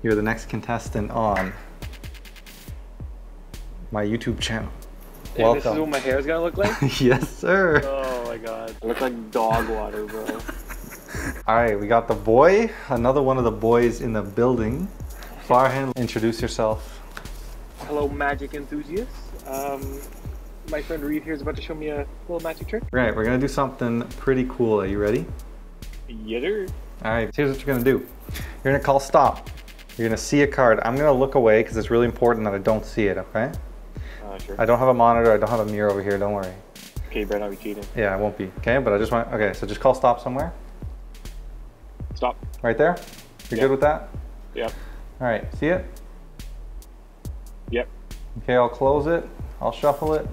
You're the next contestant on my YouTube channel. Hey, welcome. This is what my hair is gonna look like? Yes, sir. Oh my god. I look like dog water, bro. Alright, we got the boy, another one of the boys in the building. Farhan, introduce yourself. Hello, magic enthusiasts. My friend Reed here is about to show me a little magic trick. Right, we're gonna do something pretty cool. Are you ready? Yes, sir. Alright, here's what you're gonna do. You're gonna call stop. You're gonna see a card. I'm gonna look away because it's really important that I don't see it, okay? Sure. I don't have a monitor, I don't have a mirror over here, don't worry. Okay, you better not be cheating. Yeah, I won't be, okay? But I just want, okay, so just call stop somewhere. Stop. Right there? You're good with that? Yep. Alright, see it? Yep. Okay, I'll close it, I'll shuffle it,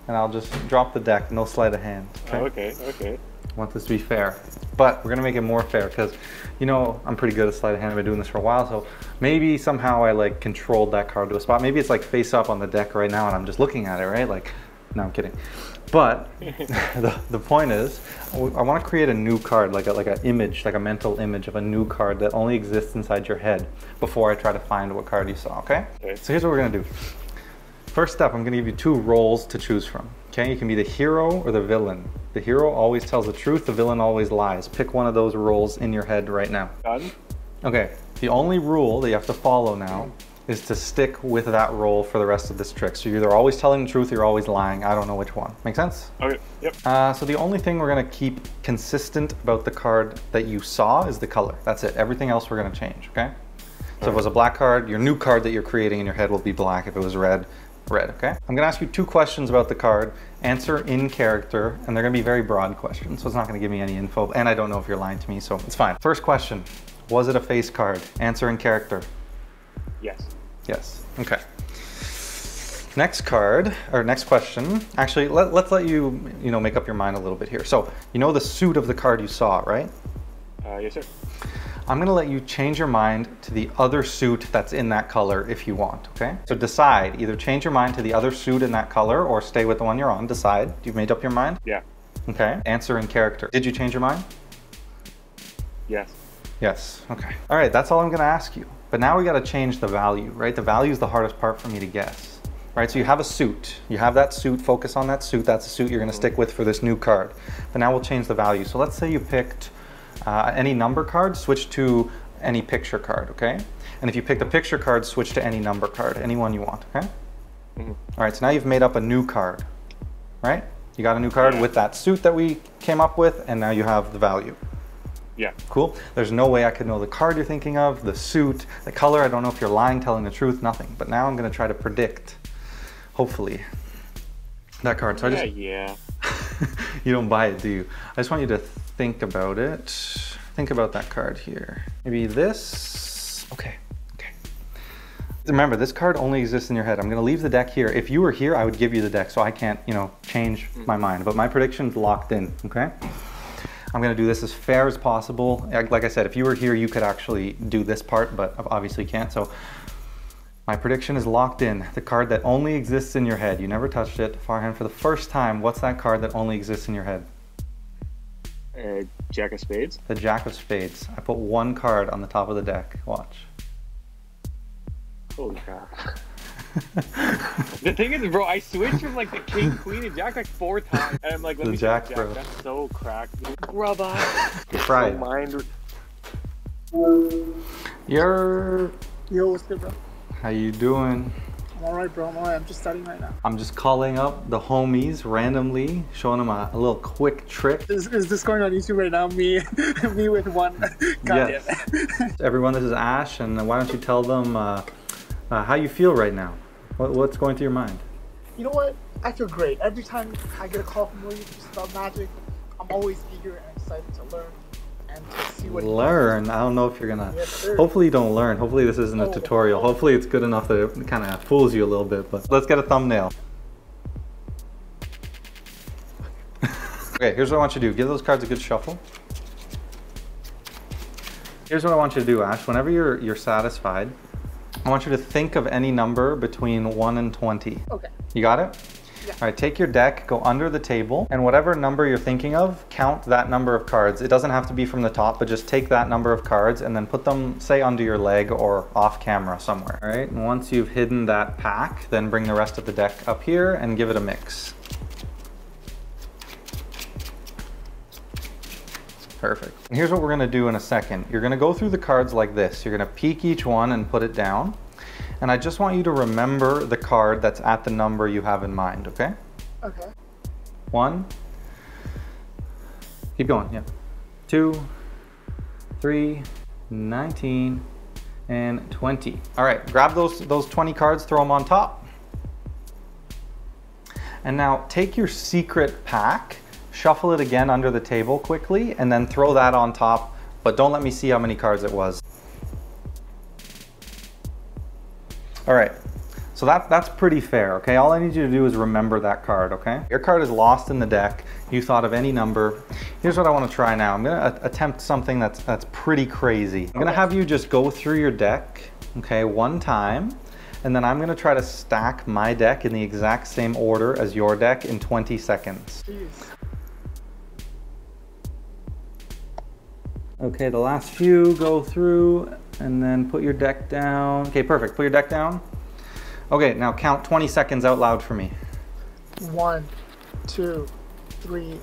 and I'll just drop the deck, no sleight of hand. Okay, okay. I want this to be fair. But we're gonna make it more fair because, you know, I'm pretty good at sleight of hand. I've been doing this for a while, so maybe somehow I like controlled that card to a spot. Maybe it's like face up on the deck right now and I'm just looking at it, right? Like, no, I'm kidding. But the point is, I want to create a new card, like an image, like a mental image of a new card that only exists inside your head before I try to find what card you saw, okay? So here's what we're gonna do. First step, I'm gonna give you two roles to choose from. Okay, you can be the hero or the villain. The hero always tells the truth, the villain always lies. Pick one of those roles in your head right now. Done. Okay, the only rule that you have to follow now is to stick with that role for the rest of this trick. So you're either always telling the truth or you're always lying. I don't know which one. Make sense? Okay, yep. So the only thing we're gonna keep consistent about the card that you saw is the color. That's it. Everything else we're gonna change, okay? So if it was a black card, your new card that you're creating in your head will be black. If it was red, red, okay? I'm gonna ask you two questions about the card, answer in character, and they're gonna be very broad questions, so it's not gonna give me any info, and I don't know if you're lying to me, so it's fine. First question, was it a face card? Answer in character. Yes. Yes, okay. Next card, or next question, actually, let's let you know, make up your mind a little bit here. So, you know the suit of the card you saw, right? Yes, sir. I'm gonna let you change your mind to the other suit that's in that color if you want, okay? So decide, either change your mind to the other suit in that color or stay with the one you're on, decide. You've made up your mind? Yeah. Okay, answer in character. Did you change your mind? Yes. Yes, okay. All right, that's all I'm gonna ask you. But now we gotta change the value, right? The value is the hardest part for me to guess, right? So you have a suit, you have that suit, focus on that suit, that's the suit you're gonna stick with for this new card. But now we'll change the value. So let's say you picked any number card, switch to any picture card, okay? And if you pick the picture card, switch to any number card, any one you want, okay? All right, so now you've made up a new card, right? You got a new card with that suit that we came up with, and now you have the value. Yeah. Cool. There's no way I could know the card you're thinking of, the suit, the color. I don't know if you're lying, telling the truth, nothing. But now I'm gonna try to predict, hopefully, that card. So Yeah. You don't buy it, do you? I just want you to think about it. Think about that card here. Maybe this. Okay. Remember, this card only exists in your head. I'm gonna leave the deck here. If you were here, I would give you the deck so I can't, you know, change my mind. But my prediction's locked in, okay? I'm gonna do this as fair as possible. Like I said, if you were here, you could actually do this part, but obviously can't. So my prediction is locked in. The card that only exists in your head. You never touched it. Farhan, for the first time, what's that card that only exists in your head? Jack of Spades. The Jack of Spades. I put one card on the top of the deck. Watch. Holy crap. The thing is, bro, I switched from like the king, queen, and jack like 4 times. And I'm like, let me jack, jack. bro. That's so cracked, dude. Brother. You're fried. Yo, what's good, bro? How you doing? I'm alright, bro. I'm alright. I'm just studying right now. I'm just calling up the homies randomly, showing them a little quick trick. Is this going on YouTube right now? Me with one. Yes. Everyone, this is Ash, and why don't you tell them how you feel right now? What's going through your mind? You know what? I feel great. Every time I get a call from William just about magic, I'm always eager and excited to learn and to see what learn. I don't know if you're gonna. Yes, hopefully you don't learn. Hopefully this isn't a tutorial. Hopefully it's good enough that it kind of fools you a little bit. But let's get a thumbnail. Okay, here's what I want you to do. Give those cards a good shuffle. Here's what I want you to do, Ash. Whenever you're satisfied, I want you to think of any number between 1 and 20. Okay. You got it? Yeah. All right, take your deck, go under the table, and whatever number you're thinking of, count that number of cards. It doesn't have to be from the top, but just take that number of cards and then put them, say, under your leg or off camera somewhere. All right, and once you've hidden that pack, then bring the rest of the deck up here and give it a mix. Perfect. And here's what we're gonna do in a second. You're gonna go through the cards like this. You're gonna peek each one and put it down. And I just want you to remember the card that's at the number you have in mind, okay? Okay. 1. Keep going, yeah. 2, 3, 19, and 20. All right, grab those 20 cards, throw them on top. And now take your secret pack, shuffle it again under the table quickly, and then throw that on top, but don't let me see how many cards it was. All right, so that's pretty fair, okay? All I need you to do is remember that card, okay? Your card is lost in the deck. You thought of any number. Here's what I want to try now. I'm gonna attempt something that's pretty crazy. I'm gonna have you just go through your deck, okay, one time, and then I'm gonna try to stack my deck in the exact same order as your deck in 20 seconds. Jeez. Okay, the last few, go through and then put your deck down. Okay, perfect, put your deck down. Okay, now count 20 seconds out loud for me. 1, 2, 3,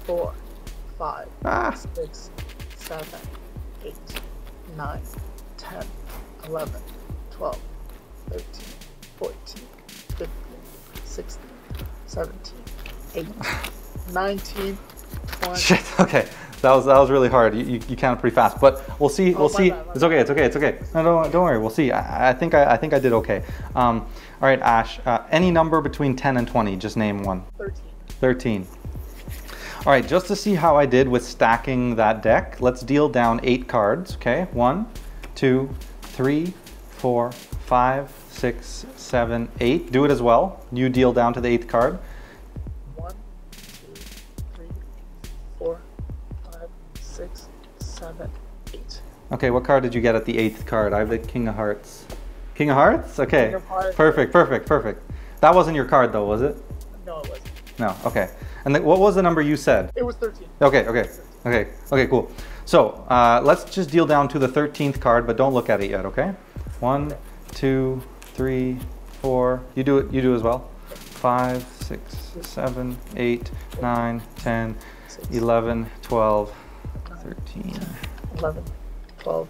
4, 5, 6, 7, 8, 9, 10, 11, 12, 13, 14, 15, 16, 17, 18, 19, 20. Shit, okay. That was really hard. You counted pretty fast, but we'll see. We'll see. It's okay. It's okay. It's okay. No, don't worry. We'll see. I think I did okay. All right, Ash. Any number between 10 and 20. Just name one. 13. 13. All right. Just to see how I did with stacking that deck, let's deal down 8 cards. Okay. 1, 2, 3, 4, 5, 6, 7, 8. Do it as well. You deal down to the 8th card. 1, 2, 3, 4. 6, 7, 8. Okay, what card did you get at the 8th card? I have the King of Hearts. King of Hearts? Okay. King of Hearts. Perfect, perfect, perfect. That wasn't your card though, was it? No, it wasn't. No, okay. And what was the number you said? It was 13. Okay, cool. So let's just deal down to the 13th card, but don't look at it yet, okay? 1, 2, 3, 4. You do as well. 5, 6, 7, 8, 9, 10, 11, 12, 13. 11, 12.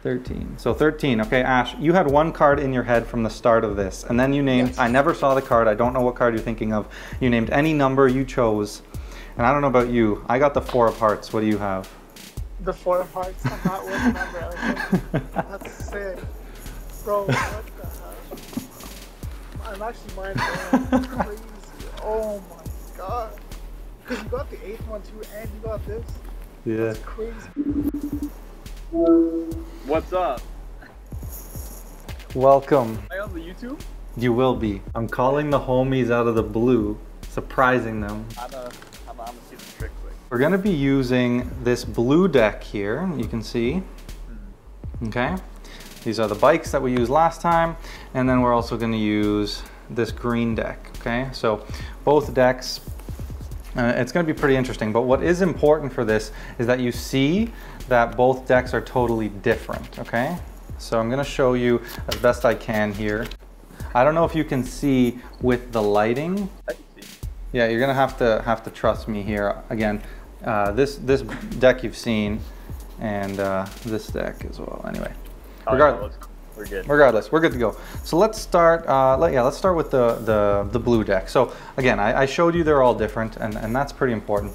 13. So 13. Okay, Ash, you had one card in your head from the start of this, and then you named, Yes. I never saw the card, I don't know what card you're thinking of. You named any number you chose, and I don't know about you, I got the 4 of Hearts. What do you have? The 4 of Hearts. I'm not with the number. Okay. That's sick. Bro, what the hell? I'm actually mind blowing. Crazy. Oh my god. Because you got the 8th one too, and you got this. Yeah. That's crazy. What's up? Welcome. Am I on the YouTube? You will be. I'm calling the homies out of the blue, surprising them. I'm gonna see the trick quick. We're gonna be using this blue deck here, you can see. Okay. These are the bikes that we used last time, and then we're also gonna use this green deck, okay? So both decks, it's going to be pretty interesting, but what is important for this is that you see that both decks are totally different, okay? So I'm going to show you as best I can here. I don't know if you can see with the lighting. I can see. Yeah, you're going to have to trust me here. Again, this deck you've seen, and this deck as well. Anyway, regardless. We're good. Regardless, we're good to go. So let's start. Let's start with the blue deck. So again, I showed you they're all different, and that's pretty important.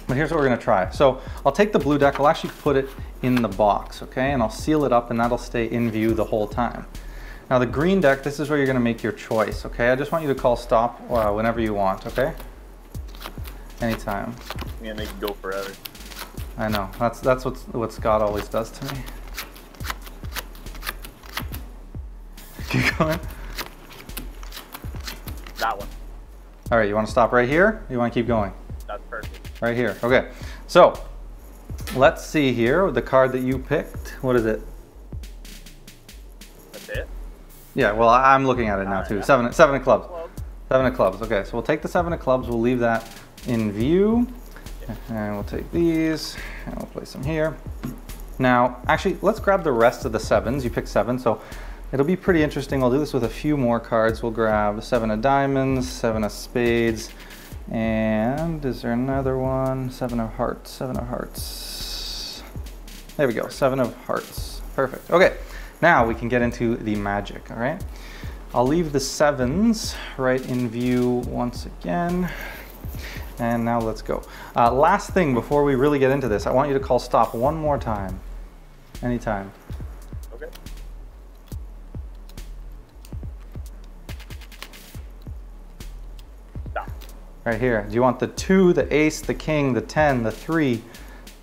But here's what we're gonna try. So I'll take the blue deck. I'll actually put it in the box, okay, and I'll seal it up, and that'll stay in view the whole time. Now the green deck, this is where you're gonna make your choice, okay? I just want you to call stop whenever you want, okay? Anytime. I'm gonna make it go forever. I know. That's what Scott always does to me. Keep going. That one. All right, you want to stop right here? Or you want to keep going? That's perfect. Right here. Okay. So let's see here the card that you picked. What is it? That's it? Yeah. Well, I'm looking at it now too. Yeah. Seven of clubs. 7 of clubs. Okay, so we'll take the 7 of clubs. We'll leave that in view. And we'll take these and we'll place them here. Now, actually, let's grab the rest of the 7s. You pick 7, so it'll be pretty interesting. I'll do this with a few more cards. We'll grab 7 of diamonds, 7 of spades, and is there another one? 7 of hearts, 7 of hearts. There we go, 7 of hearts. Perfect. Okay, now we can get into the magic, all right? I'll leave the 7s right in view once again. And now let's go. Last thing before we really get into this, I want you to call stop one more time. Anytime. Okay. Stop. Right here. Do you want the 2, the ace, the king, the 10, the 3,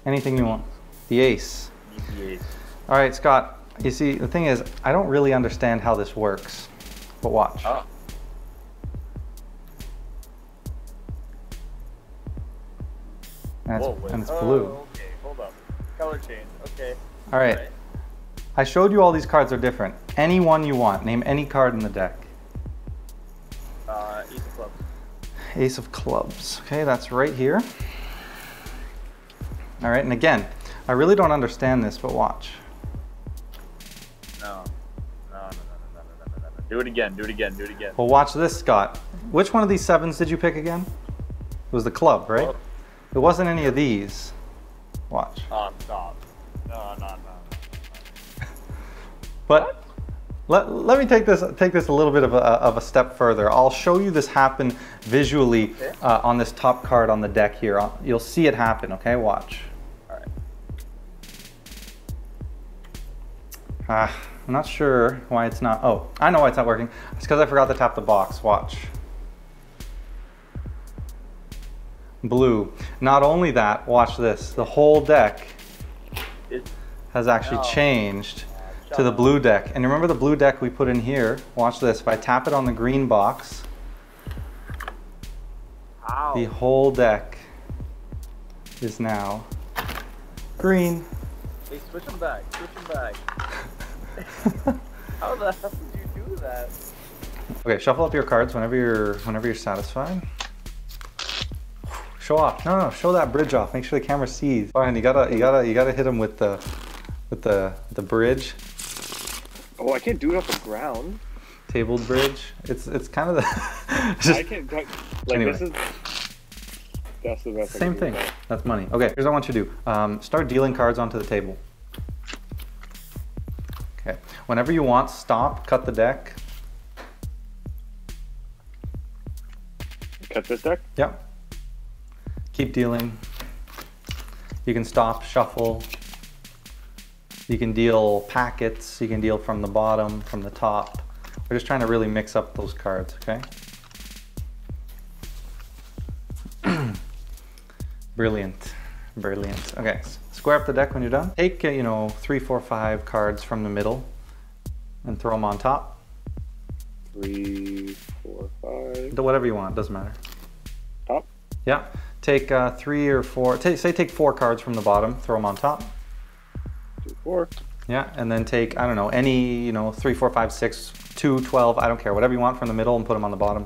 anything you want? The ace. The ace. All right, Scott. You see, the thing is, I don't really understand how this works, but watch. Oh. And it's blue. Okay, hold up. Color change. Okay. All right. I showed you all these cards are different. Any one you want. Name any card in the deck. Ace of clubs. Ace of clubs. Okay, that's right here. All right, and again, I really don't understand this, but watch. No. Do it again. Do it again. Do it again. Well, watch this, Scott. Which one of these 7s did you pick again? It was the club, right? Club. It wasn't any of these. Watch. Oh, stop. No. But let me take this a little bit of a step further. I'll show you this happen visually on this top card on the deck here. You'll see it happen, okay? Watch. All right. I'm not sure why it's not. Oh, I know why it's not working. It's because I forgot to tap the box. Watch. Blue. Not only that, watch this. The whole deck has actually changed to the blue deck. And remember the blue deck we put in here? Watch this. If I tap it on the green box, the whole deck is now green. Hey, switch them back. Switch them back. How the hell did you do that? Okay, shuffle up your cards whenever you're satisfied. Show off. No, show that bridge off. Make sure the camera sees. Fine, you gotta hit him with the bridge. Oh, I can't do it off the ground. Tabled bridge. It's kind of the. I can't. Like Anyway. this is. That's the best. Same thing. That's money. Okay, here's what I want you to do. Start dealing cards onto the table. Okay. Whenever you want, stop. Cut the deck. Cut this deck. Yep. Keep dealing. You can stop, shuffle. You can deal packets. You can deal from the bottom, from the top. We're just trying to really mix up those cards, okay? Brilliant, brilliant. Okay, square up the deck when you're done. Take, 3, 4, 5 cards from the middle and throw them on top. 3, 4, 5. Whatever you want, doesn't matter. Top. Yeah. Take 3 or 4. Take 4 cards from the bottom. Throw them on top. 2, 4. Yeah, and then take, I don't know, any, 3, 4, 5, 6, 2, 12, I don't care, whatever you want from the middle and put them on the bottom.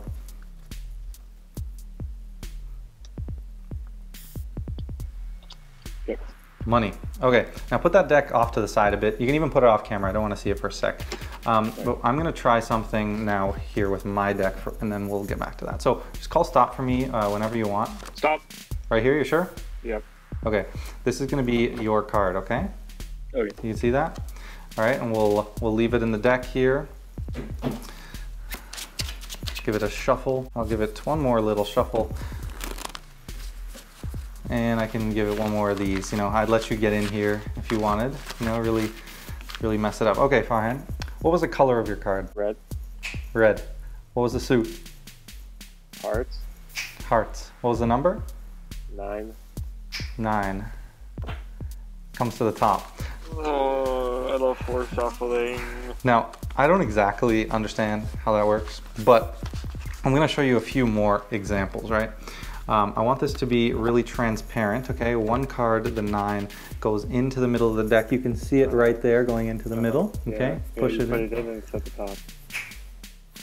Six. Money. Okay, now put that deck off to the side a bit. You can even put it off camera. I don't want to see it for a sec. But I'm going to try something now here with my deck, and then we'll get back to that. So just call stop for me whenever you want. Stop. Right here, you sure? Yep. Okay, this is going to be your card, okay? Okay. You can see that? All right, and we'll leave it in the deck here. Give it a shuffle. I'll give it one more little shuffle. And I can give it one more of these. I'd let you get in here if you wanted. Really mess it up. Okay, fine. What was the color of your card? Red. Red. What was the suit? Hearts. Hearts. What was the number? 9. 9. Comes to the top. Oh, I love force shuffling. Now, I don't exactly understand how that works, but I'm going to show you a few more examples, right? I want this to be really transparent, okay? One card, the 9, goes into the middle of the deck. You can see it right there going into the middle, okay? Yeah, Push you it put in. it in and it's at the top.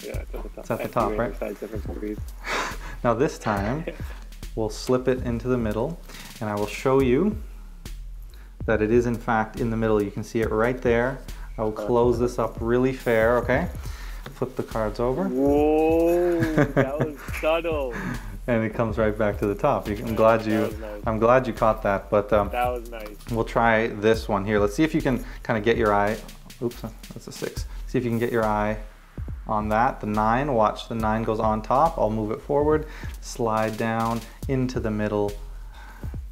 Yeah, it's at the top. It's at the top, right? Size difference between. Now this time, we'll slip it into the middle, and I will show you that it is in fact in the middle. You can see it right there. I will close this up really fair, okay? Flip the cards over. Whoa, that was subtle. And it comes right back to the top. I'm glad you caught that. But That was nice. we'll try this one here. Let's see if you can kind of get your eye. Oops, that's a 6. See if you can get your eye on that. The 9. Watch, the 9 goes on top. I'll move it forward, slide down into the middle,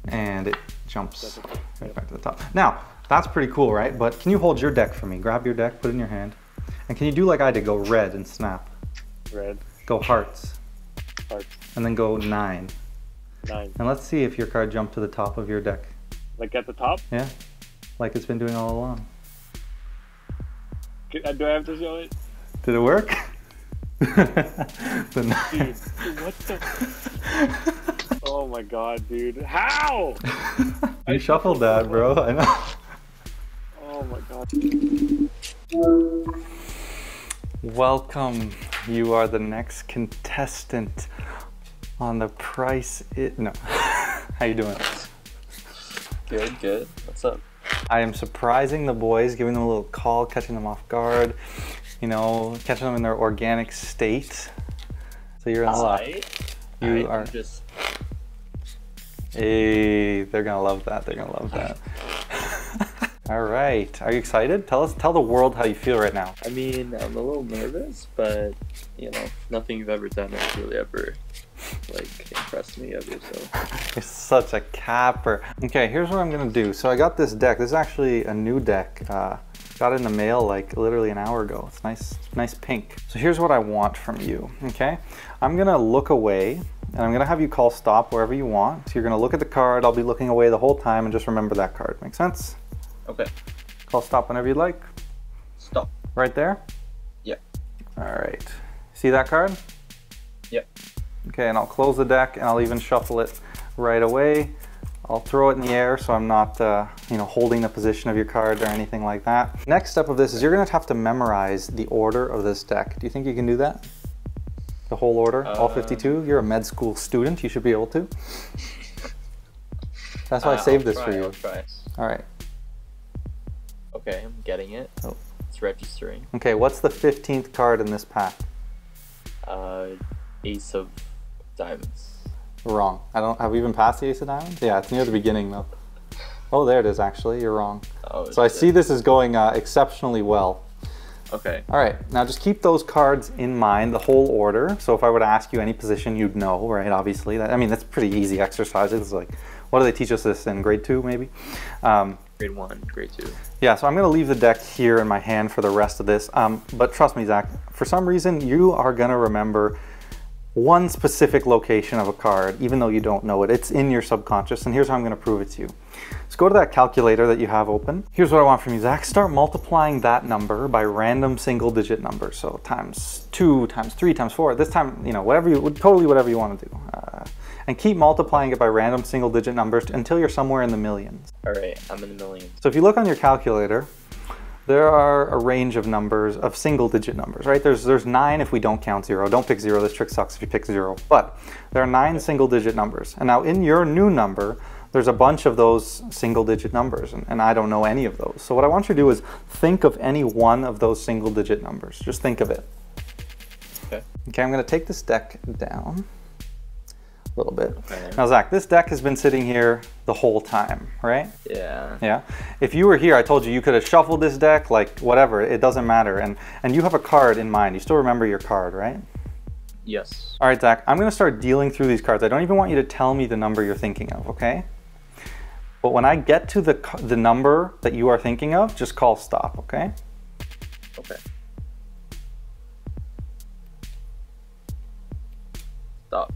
and it jumps right back to the top. Now, that's pretty cool, right? But can you hold your deck for me? Grab your deck, put it in your hand. And can you do like I did, go red and snap? Red. Go hearts. Hearts. And then go 9. 9. And let's see if your card jumped to the top of your deck. Like at the top? Yeah, like it's been doing all along. Do I have to show it? Did it work? Dude, what the? Oh my god, dude. How? You shuffled that, bro. I know. Oh my god. Welcome. You are the next contestant on the Price It. No. How you doing? Good, good. What's up? I am surprising the boys, giving them a little call, catching them off guard, you know, catching them in their organic state. So you're in luck. You are just. Hey, they're gonna love that. They're gonna love that. All right. Are you excited? Tell the world how you feel right now. I mean, I'm a little nervous, but you know, nothing you've ever done has really ever like impressed me ever. So You're such a capper. Okay, here's what I'm gonna do. So I got this deck. This is actually a new deck. Got it in the mail like literally an hour ago. It's nice pink. So here's what I want from you. Okay, I'm gonna look away. And I'm gonna have you call stop wherever you want. So you're gonna look at the card. I'll be looking away the whole time, and just remember that card. Make sense? okay, Call stop whenever you'd like. stop. Right there? Yep. All right. See that card? Yep. Okay, and I'll close the deck, and I'll even shuffle it right away. I'll throw it in the air so I'm not you know, holding the position of your card or anything like that. Next step of this is you're gonna have to memorize the order of this deck. Do you think you can do that? The whole order, all 52? You're a med school student, you should be able to. That's why I saved this for you. I'll try. All right. Okay, I'm getting it. Oh. It's registering. Okay, what's the 15th card in this pack? Ace of diamonds. Wrong. Have we even passed the Ace of Diamonds? Yeah, it's near the beginning though. Oh, there it is actually, you're wrong. Oh, so I see this is going exceptionally well. Okay. All right, now just keep those cards in mind, the whole order. So if I were to ask you any position, you'd know, right? Obviously, I mean, that's pretty easy exercise. It's like, what do they teach us this in grade 2, maybe? Grade 1, grade 2. Yeah, so I'm gonna leave the deck here in my hand for the rest of this. But trust me, Zach, for some reason, you are gonna remember one specific location of a card, even though you don't know it. It's in your subconscious, and here's how I'm gonna prove it to you. Let's go to that calculator that you have open. Here's what I want from you, Zach. Start multiplying that number by random single-digit numbers. So times 2, times 3, times 4. This time, you know, totally whatever you want to do. And keep multiplying it by random single-digit numbers until you're somewhere in the millions. All right, I'm in the millions. So if you look on your calculator, there are a range of numbers, of single-digit numbers, right? There's 9 if we don't count 0. Don't pick 0. This trick sucks if you pick 0. But there are 9 single-digit numbers. And now in your new number, there's a bunch of those single-digit numbers, and I don't know any of those. So what I want you to do is think of any one of those single-digit numbers. Just think of it. Okay. Okay, I'm going to take this deck down a little bit. Okay. Now, Zach, this deck has been sitting here the whole time, right? Yeah. Yeah. If you were here, I told you you could have shuffled this deck, like whatever. It doesn't matter. And you have a card in mind. You still remember your card, right? Yes. All right, Zach, I'm going to start dealing through these cards. I don't even want you to tell me the number you're thinking of, okay? But when I get to the number that you are thinking of, just call stop, okay? Okay. Stop.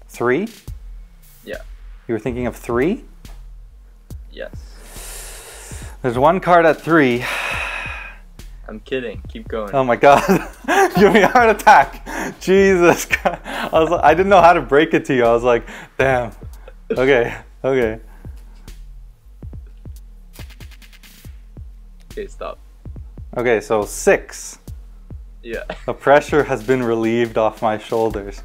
3? Yeah. You were thinking of 3? Yes. There's one card at 3. I'm kidding. Keep going. Oh my God. Give me a heart attack. Jesus Christ. I didn't know how to break it to you. I was like, damn. Okay. Okay. Okay, stop. Okay, so 6. Yeah. The pressure has been relieved off my shoulders.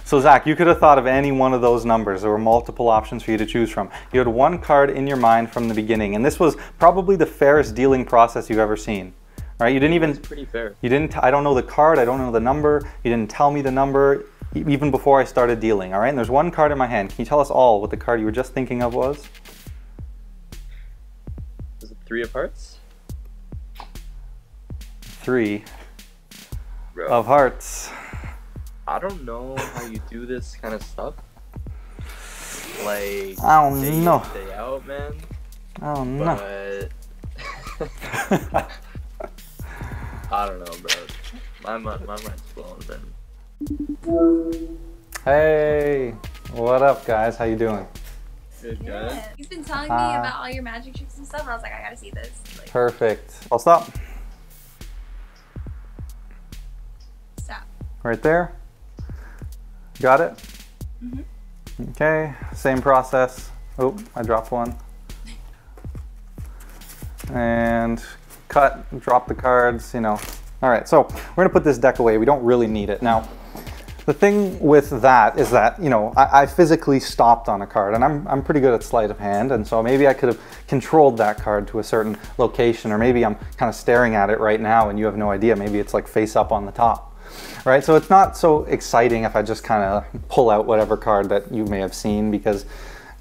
So Zach, you could have thought of any one of those numbers. There were multiple options for you to choose from. You had one card in your mind from the beginning, and this was probably the fairest dealing process you've ever seen. Right? You didn't even. It's pretty fair. You didn't. I don't know the card. I don't know the number. You didn't tell me the number even before I started dealing. All right. And there's one card in my hand. Can you tell us all what the card you were just thinking of was? Is it 3 of hearts? 3 Bro, of hearts. I don't know how you do this kind of stuff. Like, I don't day know. in, day out, man. I don't know. But I don't know, bro. My mind's blown, man. Hey, what up, guys? How you doing? Good, guys. Yeah. He's been telling me about all your magic tricks and stuff, and I was like, I gotta see this. Like, Perfect. I'll stop. stop. Right there. Got it? Mm-hmm. Okay, same process. Oh, I dropped one. And cut, drop the cards, you know. All right, so we're gonna put this deck away. We don't really need it. Now, the thing with that is that, you know, I physically stopped on a card, and I'm pretty good at sleight of hand, and so maybe I could have controlled that card to a certain location, or maybe I'm kind of staring at it right now and you have no idea. Maybe it's like face up on the top, right? So it's not so exciting if I just kind of pull out whatever card that you may have seen because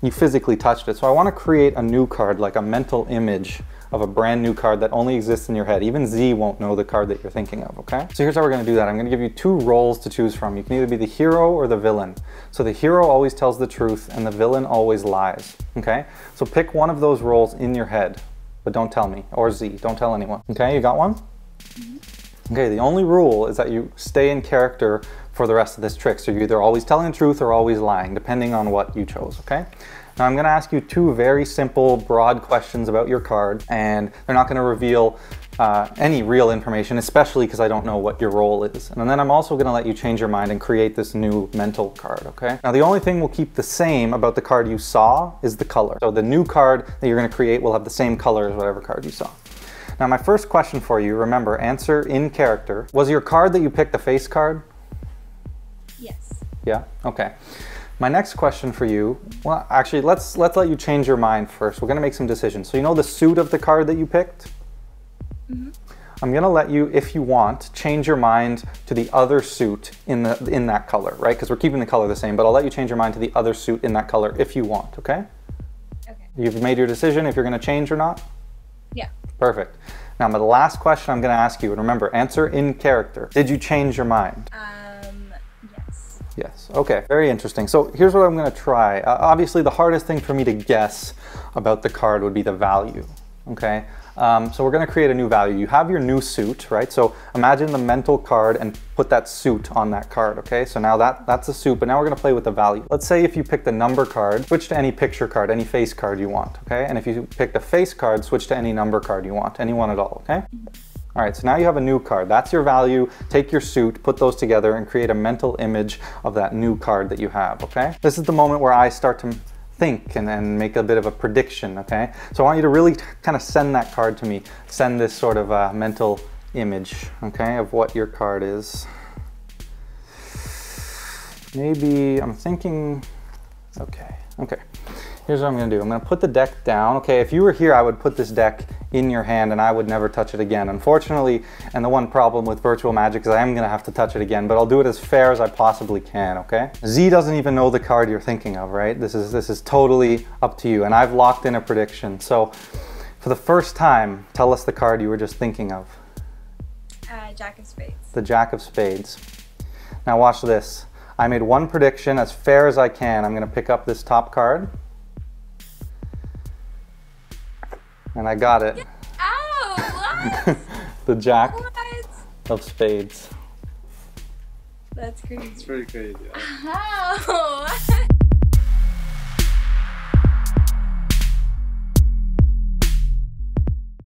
you physically touched it. So I want to create a new card, like a mental image of a brand new card that only exists in your head. Even Z won't know the card that you're thinking of, okay? So here's how we're gonna do that. I'm gonna give you 2 roles to choose from. You can either be the hero or the villain. So the hero always tells the truth and the villain always lies, okay? So pick one of those roles in your head, but don't tell me, or Z, don't tell anyone. Okay, you got one? Mm-hmm. Okay, the only rule is that you stay in character for the rest of this trick. So you're either always telling the truth or always lying, depending on what you chose, okay? Now I'm gonna ask you 2 very simple, broad questions about your card, and they're not gonna reveal any real information, especially because I don't know what your role is. And then I'm also gonna let you change your mind and create this new mental card, okay? Now the only thing we'll keep the same about the card you saw is the color. So the new card that you're gonna create will have the same color as whatever card you saw. Now my first question for you, remember, answer in character. Was your card that you picked a face card? Yes. Yeah, okay. My next question for you, well, actually, let's let you change your mind first. We're gonna make some decisions. So you know the suit of the card that you picked? Mm-hmm. I'm gonna let you, if you want, change your mind to the other suit in that color, right? Because we're keeping the color the same, but I'll let you change your mind to the other suit in that color if you want, okay? Okay. You've made your decision if you're gonna change or not? Yeah. Perfect. Now, the last question I'm gonna ask you, and remember, answer in character. Did you change your mind? Yes. Yes, okay, very interesting. So here's what I'm gonna try. Obviously the hardest thing for me to guess about the card would be the value, okay? So we're gonna create a new value. You have your new suit, right? So imagine the mental card and put that suit on that card, okay? So now that's a suit, but now we're gonna play with the value. Let's say if you picked the number card, switch to any picture card, any face card you want, okay? And if you picked a face card, switch to any number card you want, any one at all, okay? All right, so now you have a new card. That's your value. Take your suit, put those together, and create a mental image of that new card that you have, okay? This is the moment where I start to think and make a bit of a prediction, okay? So I want you to really kind of send that card to me. Send this sort of mental image, okay, of what your card is. Maybe I'm thinking, okay. Here's what I'm gonna do. I'm gonna put the deck down. Okay, if you were here, I would put this deck in your hand and I would never touch it again. Unfortunately, and the one problem with virtual magic is I am gonna have to touch it again, but I'll do it as fair as I possibly can, okay? Z doesn't even know the card you're thinking of, right? This is totally up to you, and I've locked in a prediction. So, for the first time, tell us the card you were just thinking of. Jack of Spades. The Jack of Spades. Now watch this. I made one prediction as fair as I can. I'm gonna pick up this top card. And I got it. Ow! What? The Jack What? of Spades. That's crazy. It's pretty crazy. Yeah. How?